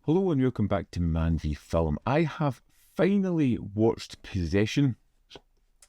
Hello and welcome back to Man v Film. I have finally watched Possession,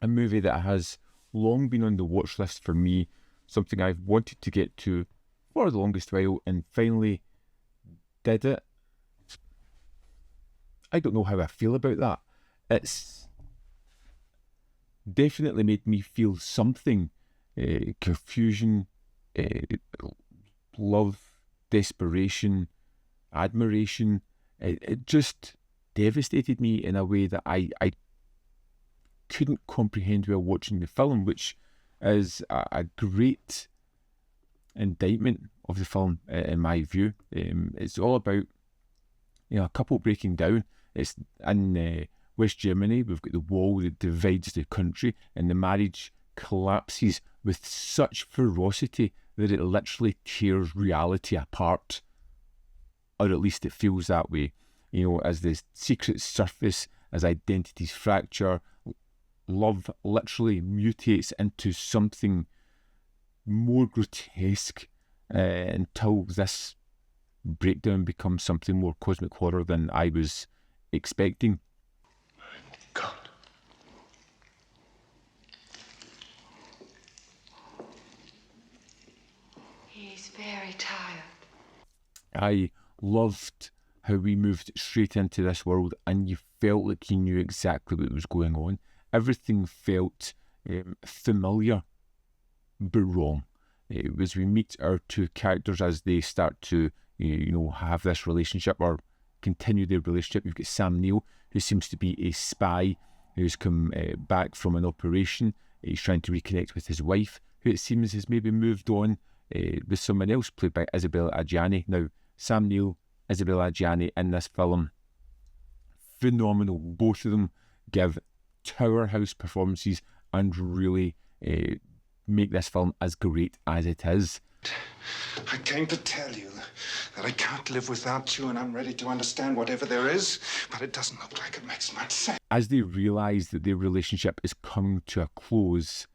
a movie that has long been on the watch list for me, something I've wanted to get to for the longest while and finally did it. I don't know how I feel about that. It's definitely made me feel something. Confusion, love, desperation, admiration. It just devastated me in a way that I couldn't comprehend while watching the film, which is a great indictment of the film in my view. It's all about a couple breaking down. It's in West Germany. We've got the wall that divides the country, and the marriage collapses with such ferocity that it literally tears reality apart, or at least it feels that way. As the secrets surface, as identities fracture, love literally mutates into something more grotesque until this breakdown becomes something more cosmic horror than I was expecting. God. He's very tired. I loved how we moved straight into this world and you felt like you knew exactly what was going on. Everything felt familiar but wrong. As we meet our two characters as they start to have this relationship or continue their relationship, you've got Sam Neill, who seems to be a spy who's come back from an operation. He's trying to reconnect with his wife, who it seems has maybe moved on with someone else, played by Isabelle Adjani. Now, Sam Neill, Isabelle Adjani in this film, phenomenal. Both of them give powerhouse performances and really make this film as great as it is. I came to tell you that I can't live without you, and I'm ready to understand whatever there is, but it doesn't look like it makes much sense. As they realise that their relationship is coming to a close,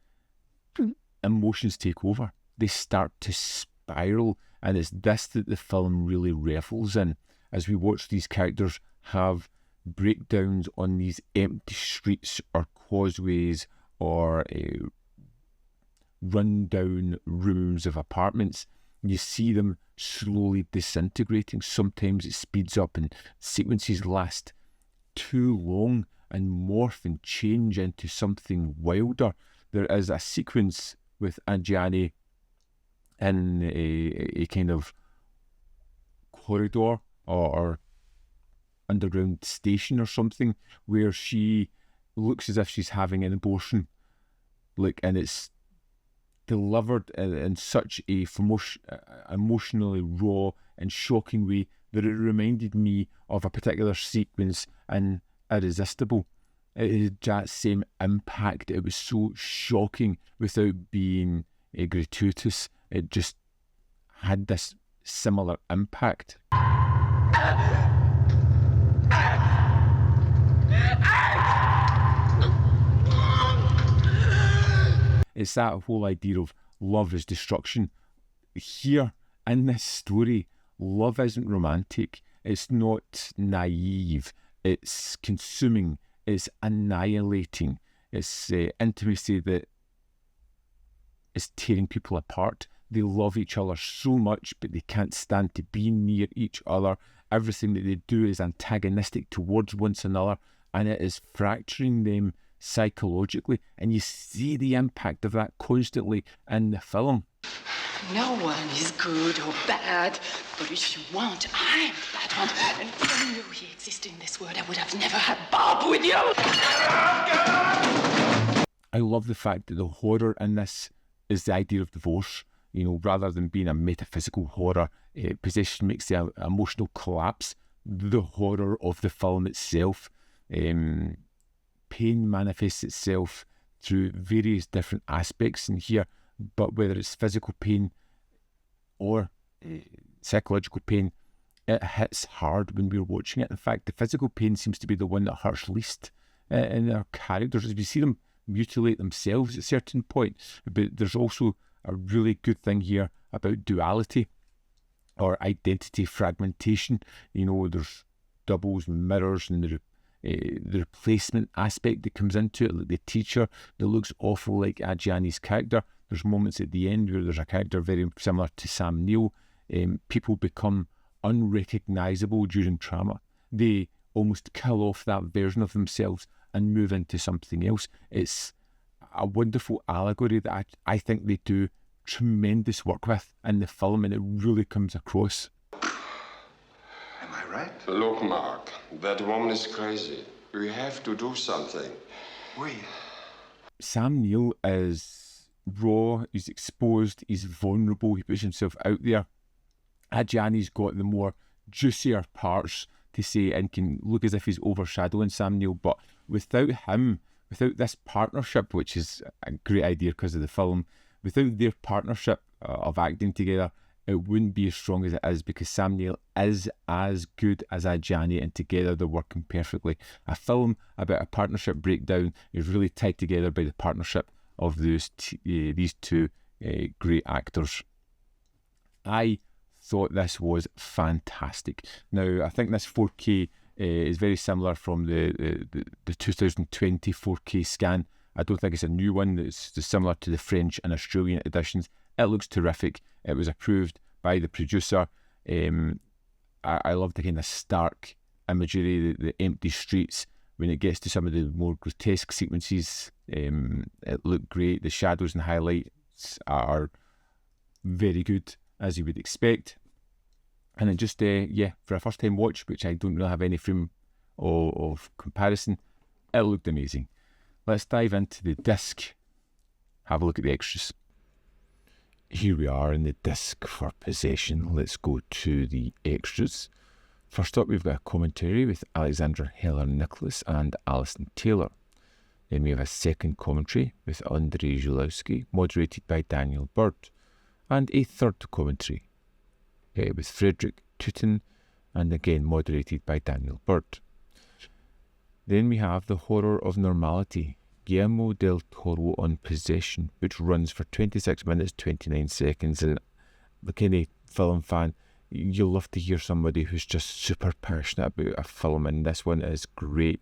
emotions take over. They start to spiral, and it's this that the film really revels in, as we watch these characters have breakdowns on these empty streets or causeways or run-down rooms of apartments. You see them slowly disintegrating. Sometimes it speeds up and sequences last too long and morph and change into something wilder. There is a sequence with Adjani in a kind of corridor or underground station or something, where she looks as if she's having an abortion, and it's delivered in such a emotionally raw and shocking way that it reminded me of a particular sequence in Irresistible. It had that same impact. It was so shocking without being gratuitous. It just had this similar impact. It's that whole idea of love is destruction. Here, in this story, love isn't romantic. It's not naive. It's consuming. It's annihilating. It's intimacy that is tearing people apart. They love each other so much, but they can't stand to be near each other. Everything that they do is antagonistic towards one another, and it is fracturing them psychologically, and you see the impact of that constantly in the film. No one is good or bad, but if you want, I am the bad one. And if I knew he existed in this world, I would have never had Bob with you. I love the fact that the horror in this is the idea of divorce. Rather than being a metaphysical horror, Possession makes the emotional collapse the horror of the film itself. Pain manifests itself through various different aspects in here, but whether it's physical pain or psychological pain, it hits hard when we're watching it. In fact, the physical pain seems to be the one that hurts least in our characters, as we see them mutilate themselves at a certain point. But there's also a really good thing here about duality. or identity fragmentation. You know, there's doubles, mirrors, and the replacement aspect that comes into it, like the teacher that looks awful like Adjani's character. There's moments at the end where there's a character very similar to Sam Neill. People become unrecognisable during trauma. They almost kill off that version of themselves and move into something else. It's a wonderful allegory that I think they do tremendous work with in the film, and it really comes across. Am I right? Look, Mark, that woman is crazy. We have to do something. We. Sam Neill is raw, he's exposed, he's vulnerable, he puts himself out there. Adjani's got the more juicier parts to say and can look as if he's overshadowing Sam Neill, but without him, without this partnership, which is a great idea because of the film, without their partnership of acting together, it wouldn't be as strong as it is, because Sam Neill is as good as Adjani, and together they're working perfectly. A film about a partnership breakdown is really tied together by the partnership of these two great actors. I thought this was fantastic. Now, I think this 4K is very similar from the 2020 4K scan. I don't think it's a new one. It's similar to the French and Australian editions. It looks terrific. It was approved by the producer. I love the kind of stark imagery, the empty streets. When it gets to some of the more grotesque sequences, it looked great. The shadows and highlights are very good, as you would expect. And then just, for a first time watch, which I don't really have any frame of comparison, it looked amazing. Let's dive into the disc, have a look at the extras. Here we are in the disc for Possession. Let's go to the extras. First up, we've got a commentary with Alexandra Heller-Nicholas and Alison Taylor. Then we have a second commentary with Andrzej Żuławski, moderated by Daniel Bird. And a third commentary with Frederick Tutin, and again moderated by Daniel Bird. Then we have The Horror of Normality, Guillermo del Toro on Possession, which runs for 26 minutes 29 seconds. And like any film fan, you'll love to hear somebody who's just super passionate about a film, and this one is great.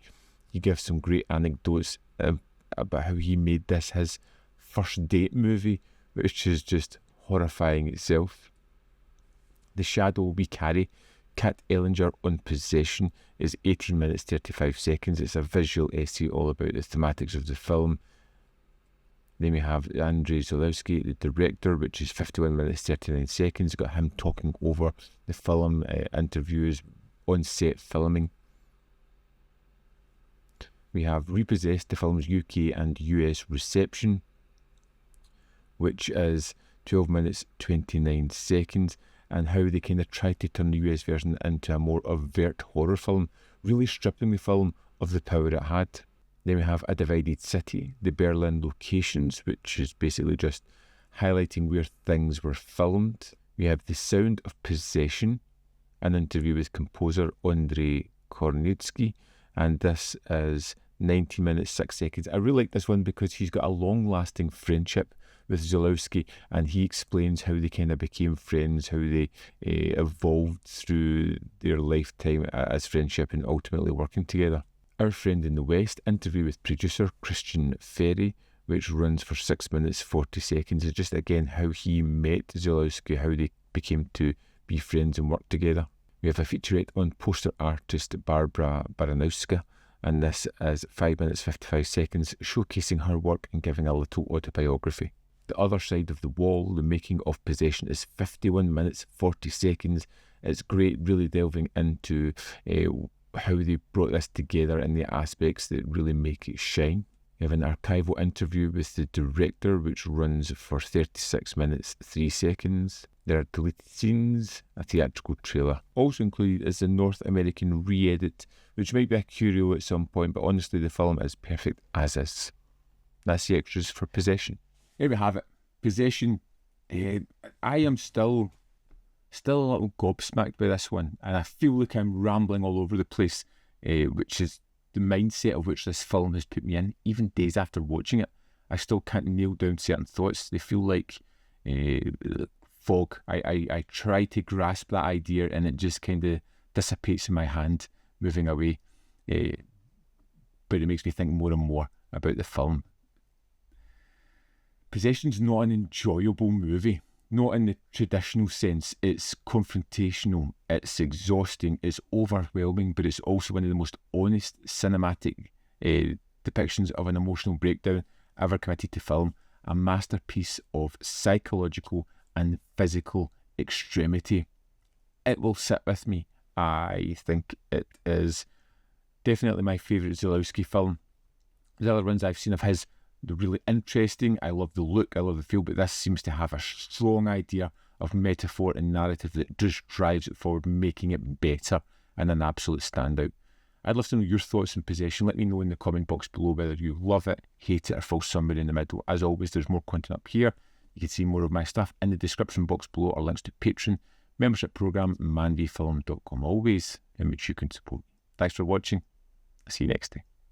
He gives some great anecdotes about how he made this his first date movie, which is just horrifying itself. The Shadow We Carry, Kat Ellinger on Possession, is 18 minutes 35 seconds. It's a visual essay all about the thematics of the film. Then we have Andrzej Żuławski, the director, which is 51 minutes 39 seconds. Got him talking over the film, interviews, on-set filming. We have Repossessed, the film's UK and US reception, which is 12 minutes 29 seconds, and how they kind of tried to turn the US version into a more overt horror film, really stripping the film of the power it had. Then we have A Divided City, the Berlin locations, which is basically just highlighting where things were filmed. We have The Sound of Possession, an interview with composer Andrzej Kornitsky, and this is 90 minutes 6 seconds. I really like this one because he's got a long-lasting friendship with Żuławski, and he explains how they kind of became friends, how they evolved through their lifetime as friendship and ultimately working together. Our Friend in the West, interview with producer Christian Ferry, which runs for 6 minutes 40 seconds, is just again how he met Żuławski, how they became to be friends and work together. We have a featurette on poster artist Barbara Baranowska, and this is 5 minutes 55 seconds, showcasing her work and giving a little autobiography. The Other Side of the Wall, the making of Possession, is 51 minutes 40 seconds. It's great, really delving into how they brought this together and the aspects that really make it shine. We have an archival interview with the director, which runs for 36 minutes 3 seconds. There are deleted scenes, a theatrical trailer. Also included is the North American re-edit, which might be a curio at some point, but honestly the film is perfect as is. That's the extras for Possession. Here we have it. Possession. I am still a little gobsmacked by this one, and I feel like I'm rambling all over the place, which is the mindset of which this film has put me in. Even days after watching it, I still can't nail down certain thoughts. They feel like fog. I try to grasp that idea and it just kind of dissipates in my hand, moving away. But it makes me think more and more about the film. Possession's not an enjoyable movie, not in the traditional sense. It's confrontational, it's exhausting, it's overwhelming, but it's also one of the most honest cinematic depictions of an emotional breakdown ever committed to film. A masterpiece of psychological and physical extremity. It will sit with me. I think it is definitely my favourite Żuławski film. The other ones I've seen of his, they're really interesting. I love the look, I love the feel, but this seems to have a strong idea of metaphor and narrative that just drives it forward, making it better and an absolute standout. I'd love to know your thoughts on Possession. Let me know in the comment box below whether you love it, hate it, or fall somewhere in the middle. As always, there's more content up here. You can see more of my stuff. In the description box below are links to Patreon, membership program, manvfilm.com, always in which you can support me. Thanks for watching. I'll see you next time.